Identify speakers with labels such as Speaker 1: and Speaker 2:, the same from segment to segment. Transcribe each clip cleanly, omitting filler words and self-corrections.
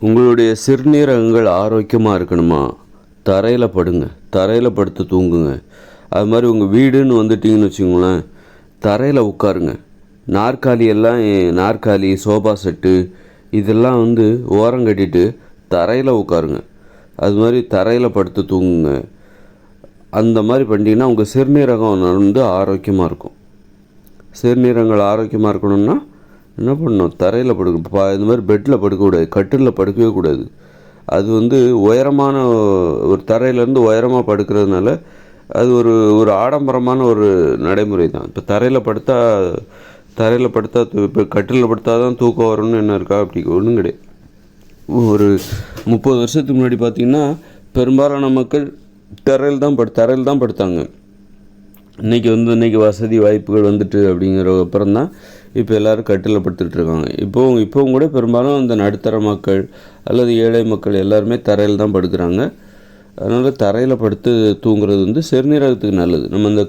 Speaker 1: உங்களுடைய சிறுநீரகங்கள் ஆரோக்கியமாக இருக்கணுமா? தரையில் படுங்க, தரையில் படுத்து தூங்குங்க. அது மாதிரி உங்கள் வீடுன்னு வந்துட்டிங்கன்னு வச்சுக்கோங்களேன், தரையில் உட்காருங்க. நாற்காலி சோஃபா செட்டு இதெல்லாம் ஓரம் கட்டிட்டு தரையில் உட்காருங்க. அது மாதிரி தரையில் படுத்து தூங்குங்க. அந்த மாதிரி பண்ணிட்டீங்கன்னா உங்கள் சிறுநீரகம் ஆரோக்கியமாக இருக்கும். சிறுநீரகங்கள் ஆரோக்கியமாக இருக்கணும்னா என்ன பண்ணணும்? தரையில் படுக்க இந்த மாதிரி பெட்டில் படுக்கக்கூடாது, கட்டிலில் படுக்கவே கூடாது. அது உயரமான ஒரு தரையிலேருந்து உயரமாக படுக்கிறதுனால அது ஒரு ஒரு ஆடம்பரமான ஒரு நடைமுறை தான். இப்போ தரையில் படுத்தா இப்போ கட்டிலில் படுத்தா தான் தூக்கம் வரும்னு என்ன இருக்கா? அப்படி ஒன்றும் கிடையாது. ஒரு 30 வருஷத்துக்கு முன்னாடி பார்த்திங்கன்னா பெரும்பாலான மக்கள் தரையில் தான் படுத்தாங்க. இன்றைக்கி வசதி வாய்ப்புகள் வந்துட்டு அப்படிங்கிற அப்புறம் தான் இப்போ எல்லோரும் கட்டிலில் படுத்துட்ருக்காங்க. இப்போவும் கூட பெரும்பாலும் அந்த நடுத்தர மக்கள் அல்லது ஏழை மக்கள் எல்லாருமே தரையில் தான் படுக்கிறாங்க. அதனால் தரையில் படுத்து தூங்குறது சிறுநீரகத்துக்கு நல்லது. நம்ம இந்த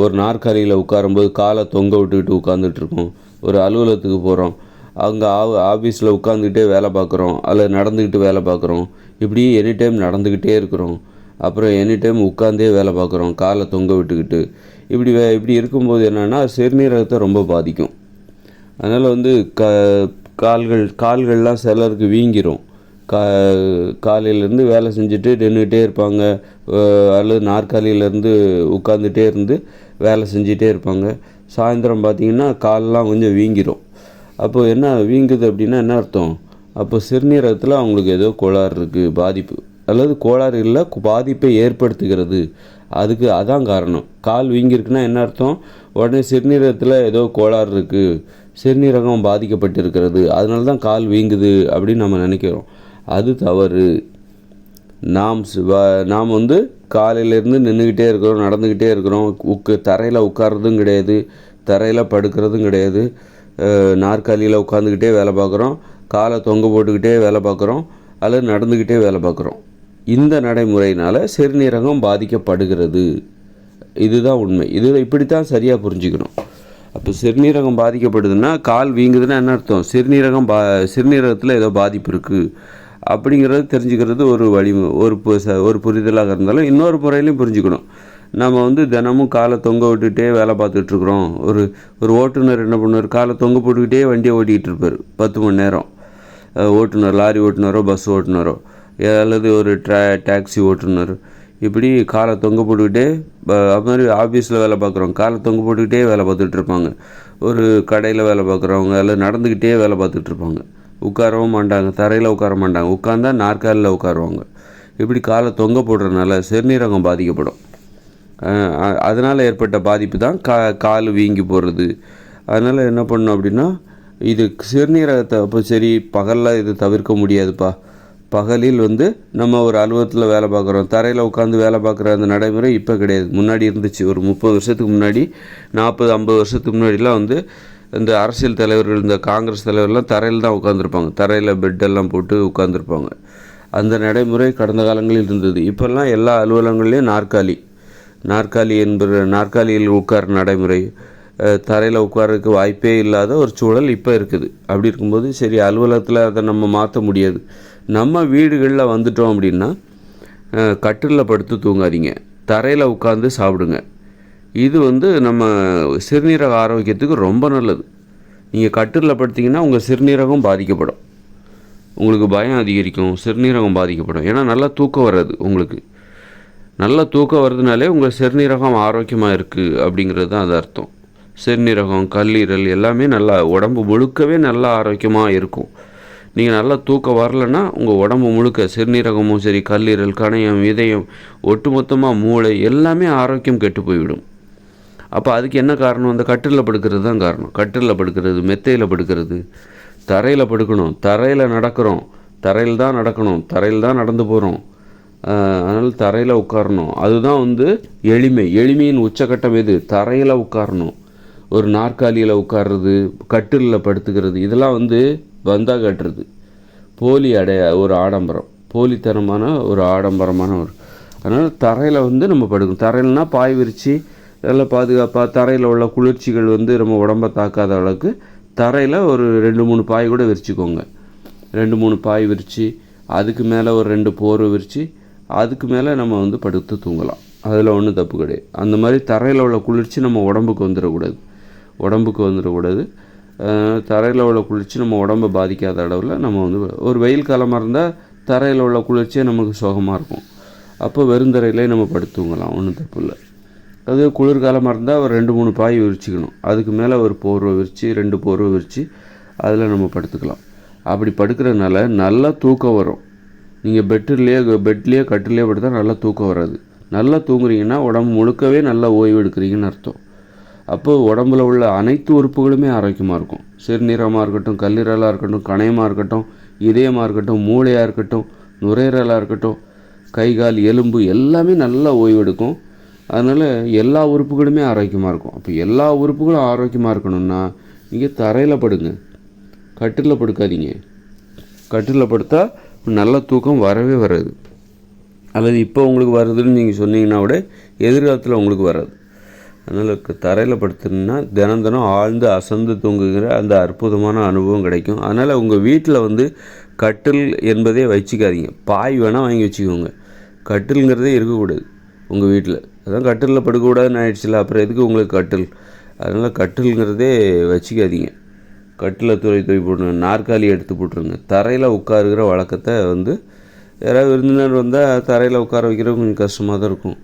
Speaker 1: ஒரு நாற்காலியில் உட்காரும்போது காலை தொங்க விட்டுக்கிட்டு உட்காந்துட்ருக்கோம். ஒரு அலுவலகத்துக்கு போகிறோம், அங்கே ஆஃபீஸில் உட்காந்துக்கிட்டே வேலை பார்க்குறோம், அல்லது நடந்துக்கிட்டு வேலை பார்க்குறோம். இப்படி எனி டைம் நடந்துக்கிட்டே இருக்கிறோம். அப்புறம் எனி டைம் உட்காந்தே வேலை பார்க்குறோம், காலை தொங்க விட்டுக்கிட்டு. இப்படி இருக்கும்போது என்னென்னா சிறுநீரகத்தை ரொம்ப பாதிக்கும். அதனால் கால்கள்லாம் சிலருக்கு வீங்கிரும். காலையிலேருந்து வேலை செஞ்சுட்டு நின்றுக்கிட்டே இருப்பாங்க, அல்லது நாற்காலியிலேருந்து உட்காந்துட்டே இருந்து வேலை செஞ்சிட்டே இருப்பாங்க. சாயந்தரம் பார்த்திங்கன்னா காலெலாம் கொஞ்சம் வீங்கிரும். அப்போது என்ன வீங்குது அப்படின்னா என்ன அர்த்தம்? அப்போ சிறுநீரகத்தில் அவங்களுக்கு ஏதோ கோளாறு இருக்குது, பாதிப்பு, அல்லது கோளாறு இல்லை, பாதிப்பை ஏற்படுத்துகிறது. அதான் காரணம். கால் வீங்கிருக்குன்னா என்ன அர்த்தம்? உடனே சிறுநீரகத்தில் ஏதோ கோளாறு இருக்குது, சிறுநீரகம் பாதிக்கப்பட்டிருக்கிறது, அதனால தான் கால் வீங்குது அப்படின்னு நம்ம நினைக்கிறோம். அது தவறு. நாம் காலையிலேருந்து நின்றுக்கிட்டே இருக்கிறோம், நடந்துக்கிட்டே இருக்கிறோம், தரையில் உட்கார்றதும் கிடையாது, தரையில் படுக்கிறதும் கிடையாது, நாற்காலியில் உட்காந்துக்கிட்டே வேலை பார்க்குறோம், காலை தொங்க போட்டுக்கிட்டே வேலை பார்க்குறோம், அல்லது நடந்துக்கிட்டே வேலை பார்க்குறோம். இந்த நடைமுறையினால் சிறுநீரகம் பாதிக்கப்படுகிறது. இதுதான் உண்மை. இப்படித்தான் சரியாக புரிஞ்சுக்கணும். அப்போ சிறுநீரகம் பாதிக்கப்படுதுன்னா, கால் வீங்குதுன்னா என்ன அர்த்தம்? சிறுநீரகத்தில் ஏதோ பாதிப்பு இருக்குது அப்படிங்கிறது தெரிஞ்சுக்கிறது ஒரு புரிதலாக இருந்தாலும் இன்னொரு முறையிலையும் புரிஞ்சுக்கணும். நம்ம தினமும் காலை தொங்க விட்டுகிட்டே வேலை பார்த்துட்ருக்குறோம். ஒரு ஓட்டுநர் என்ன பண்ணுவார்? காலை தொங்க போட்டுக்கிட்டே வண்டியை ஓட்டிகிட்டு இருப்பார் 10 மணி நேரம். ஓட்டுநர், லாரி ஓட்டுநரோ பஸ் ஓட்டுநரோ அல்லது ஒரு டாக்ஸி ஓட்டுநர் இப்படி காலை தொங்க போட்டுக்கிட்டே அது மாதிரி ஆஃபீஸில் வேலை பார்க்குறோம், காலை தொங்க போட்டுக்கிட்டே வேலை பார்த்துட்ருப்பாங்க. ஒரு கடையில் வேலை பார்க்குறவங்க அல்லது நடந்துக்கிட்டே வேலை பார்த்துட்ருப்பாங்க. உட்காரவும் மாட்டாங்க, தரையில் உட்கார மாட்டாங்க, உட்காந்தா நாற்காலியில் உட்காருவாங்க. இப்படி காலை தொங்க போடுறதுனால சிறுநீரகம் பாதிக்கப்படும். அதனால் ஏற்பட்ட பாதிப்பு தான் கால் வீங்கி போடுறது. அதனால் என்ன பண்ணணும் அப்படின்னா, இது சிறுநீரகத்தை அப்போ சரி பகலில் இது தவிர்க்க முடியாதுப்பா. பகலில் நம்ம ஒரு அலுவலகத்தில் வேலை பார்க்குறோம், தரையில் உட்காந்து வேலை பார்க்குற அந்த நடைமுறை இப்போ கிடையாது. முன்னாடி இருந்துச்சு. ஒரு 30 வருஷத்துக்கு முன்னாடி, 40-50 வருஷத்துக்கு முன்னாடிலாம் இந்த அரசியல் தலைவர்கள், இந்த காங்கிரஸ் தலைவர்லாம் தரையில் தான் உட்காந்துருப்பாங்க. தரையில் பெட்டெல்லாம் போட்டு உட்காந்துருப்பாங்க. அந்த நடைமுறை கடந்த காலங்களில் இருந்தது. இப்போல்லாம் எல்லா அலுவலகங்கள்லேயும் நாற்காலியில் உட்கார நடைமுறை, தரையில் உட்காரதுக்கு வாய்ப்பே இல்லாத ஒரு சூழல் இப்போ இருக்குது. அப்படி இருக்கும்போது சரி அலுவலகத்தில் அதை நம்ம மாற்ற முடியாது. நம்ம வீடுகளில் வந்துட்டோம் அப்படின்னா கட்டிலில் படுத்து தூங்காதீங்க, தரையில் உட்காந்து சாப்பிடுங்க. இது நம்ம சிறுநீரக ஆரோக்கியத்துக்கு ரொம்ப நல்லது. நீங்கள் கட்டிலில் படுத்திங்கன்னா உங்கள் சிறுநீரகம் பாதிக்கப்படும், உங்களுக்கு பயம் அதிகரிக்கும், சிறுநீரகம் பாதிக்கப்படும். ஏன்னா நல்லா தூக்கம் வராது. உங்களுக்கு நல்லா தூக்கம் வருதுனாலே உங்கள் சிறுநீரகம் ஆரோக்கியமாக இருக்குது அப்படிங்கிறது தான் அது அர்த்தம். சிறுநீரகம், கல்லீரல் எல்லாமே நல்லா, உடம்பு முழுக்கவே நல்லா ஆரோக்கியமாக இருக்கும். நீங்கள் நல்லா தூக்கம் வரலைன்னா உங்கள் உடம்பு முழுக்க சிறுநீரகமும் சரி, கல்லீரல், கணையம், இதயம், ஒட்டுமொத்தமாக மூளை எல்லாமே ஆரோக்கியம் கெட்டு போய்விடும். அப்போ அதுக்கு என்ன காரணம்? அந்த கட்டிலில் படுக்கிறது தான் காரணம். கட்டிலில் படுக்கிறது, மெத்தையில் படுக்கிறது, தரையில் படுக்கணும், தரையில் நடக்கிறோம், தரையில் தான் நடக்கணும், தரையில் தான் நடந்து போகிறோம். அதனால் தரையில் உட்காரணும். அதுதான் எளிமையின் உச்சக்கட்டம் எது? தரையில் உட்காரணும். ஒரு நாற்காலியில் உட்கார்றது, கட்டிலில் படுத்துக்கிறது, இதெல்லாம் வந்தால் கட்டுறது போலி ஒரு ஆடம்பரம், போலித்தனமான ஒரு ஆடம்பரமான அதனால் தரையில் நம்ம படுக்கணும். தரையில்னா பாய் விரித்து நல்லா பாதுகாப்பாக, தரையில் உள்ள குளிர்ச்சிகள் நம்ம உடம்பை தாக்காத அளவுக்கு தரையில் ஒரு 2-3 பாய் கூட விரிச்சிக்கோங்க. 2-3 பாய் விரித்து அதுக்கு மேலே ஒரு 2 போர்வை விரித்து அதுக்கு மேலே நம்ம வந்து படுத்து தூங்கலாம். அதில் ஒன்றும் தப்பு கிடையாது. அந்த மாதிரி தரையில் உள்ள குளிர்ச்சி நம்ம உடம்புக்கு வந்துடக்கூடாது. தரையில் உள்ள குளிர்ச்சி நம்ம உடம்பை பாதிக்காத அளவில் நம்ம வந்து ஒரு வெயில் காலமாக இருந்தால் தரையில் உள்ள குளிர்ச்சியே நமக்கு சுகமாக இருக்கும். அப்போ வெறுந்தரையிலே நம்ம படுத்து தூங்கலாம், ஒன்றும் தப்பு இல்லை. அது குளிர்காலமாக இருந்தால் ஒரு 2-3 பாய் விரிச்சிக்கணும். அதுக்கு மேலே ஒரு போர்வை விரித்து 2 போர்வை விரித்து அதில் நம்ம படுத்துக்கலாம். அப்படி படுக்கிறதுனால நல்லா தூக்கம் வரும். நீங்கள் பெட்லேயே கட்டிலே படுத்தா நல்லா தூக்கம் வராது. நல்லா தூங்குறீங்கன்னா உடம்பு முழுக்கவே நல்லா ஓய்வு எடுக்கிறீங்கன்னு அர்த்தம். அப்போது உடம்புல உள்ள அனைத்து உறுப்புகளுமே ஆரோக்கியமாக இருக்கும். சிறுநீரகமாக இருக்கட்டும், கல்லீரலாக இருக்கட்டும், கணையமாக இருக்கட்டும், இதயமாக இருக்கட்டும், மூளையாக இருக்கட்டும், நுரையீரலாக இருக்கட்டும், கை கால் எலும்பு எல்லாமே நல்லா ஓய்வு எடுக்கும். அதனால் எல்லா உறுப்புகளுமே ஆரோக்கியமாக இருக்கும். அப்போ எல்லா உறுப்புகளும் ஆரோக்கியமாக இருக்கணும்னா நீங்கள் தரையில் படுங்க, கட்டிலில் படுக்காதீங்க. கட்டிலில் படுத்தா நல்ல தூக்கம் வரவே வராது. அல்லது இப்போ உங்களுக்கு வருதுன்னு நீங்கள் சொன்னீங்கன்னா கூட எதிர்காலத்தில் உங்களுக்கு வராது. அதனால் தரையில் படுத்துனா தினம் ஆழ்ந்து அசந்து தூங்குகிற அந்த அற்புதமான அனுபவம் கிடைக்கும். அதனால் உங்கள் வீட்டில் வந்து கட்டில் என்பதே வச்சுக்காதீங்க. பாய் வேணால் வாங்கி வச்சுக்கோங்க. கட்டில்ங்கிறதே இருக்கக்கூடாது உங்கள் வீட்டில். அதான் கட்டிலில் படுக்கக்கூடாதுன்னு ஆயிடுச்சுல, அப்புறம் எதுக்கு உங்களுக்கு கட்டில்? அதனால் கட்டில்ங்கிறதே வச்சுக்காதீங்க. கட்டில் தூக்கி போட்டுருங்க, நாற்காலி எடுத்து போட்டுருங்க. தரையில் உட்காருகிற வழக்கத்தை வந்து யாராவது விருந்தினர் வந்தால் தரையில் உட்கார வைக்கிறது கொஞ்சம் கஷ்டமாக தான் இருக்கும்.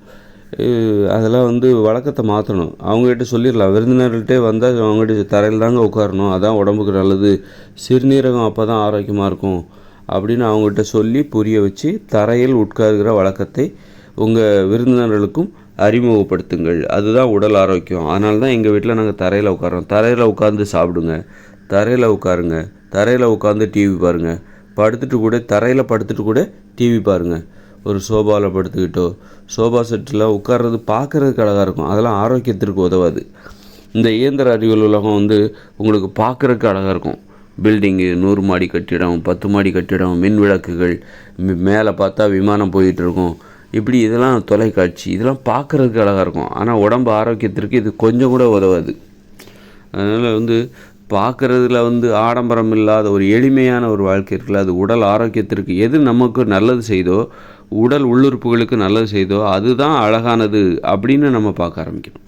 Speaker 1: அதெல்லாம் வந்து வழக்கத்தை மாற்றணும். அவங்ககிட்ட சொல்லிடலாம், விருந்தினர்கள்ட்டே வந்தால் அவங்ககிட்ட தரையில் தாங்க உட்காரணும், அதான் உடம்புக்கு நல்லது, சிறுநீரகம் அப்போ தான் ஆரோக்கியமாக இருக்கும் அப்படின்னு அவங்ககிட்ட சொல்லி புரிய வச்சு தரையில் உட்காருகிற வழக்கத்தை உங்கள் விருந்தினர்களுக்கும் அறிமுகப்படுத்துங்கள். அதுதான் உடல் ஆரோக்கியம். அதனால தான் எங்கள் வீட்டில் நாங்கள் தரையில் உட்காரோம். தரையில் உட்காந்து சாப்பிடுங்க, தரையில் உட்காருங்க, தரையில் உட்காந்து டிவி பாருங்கள், தரையில் படுத்துட்டு கூட டிவி பாருங்கள். ஒரு சோபாவில் படுத்துக்கிட்டோ, சோபா செட்டில் உட்கார்றது பார்க்குறதுக்கு அழகாக இருக்கும். அதெல்லாம் ஆரோக்கியத்திற்கு உதவாது. இந்த இயந்திர அறிவியல் உலகம் வந்து உங்களுக்கு பார்க்குறதுக்கு அழகாக இருக்கும். பில்டிங்கு, 100 மாடி கட்டிடம், 10 மாடி கட்டிடம், மின் விளக்குகள், மேலே பார்த்தா விமானம் போயிட்டுருக்கும். இப்படி இதெல்லாம் தொலைக்காட்சி, இதெல்லாம் பார்க்குறதுக்கு அழகாக இருக்கும். ஆனால் உடம்பு ஆரோக்கியத்திற்கு இது கொஞ்சம் கூட உதவாது. அதனால் வந்து பார்க்குறதுல வந்து ஆடம்பரம் இல்லாத ஒரு எளிமையான ஒரு வாழ்க்கை இருக்குல்ல, அது உடல் ஆரோக்கியத்திற்கு எது நமக்கு நல்லது செய்தோ, உடல் உள்ளுறுப்புகளுக்கு நல்லது செய்தோ அதுதான் அழகானது அப்படின்னு நம்ம பார்க்க ஆரம்பிக்கணும்.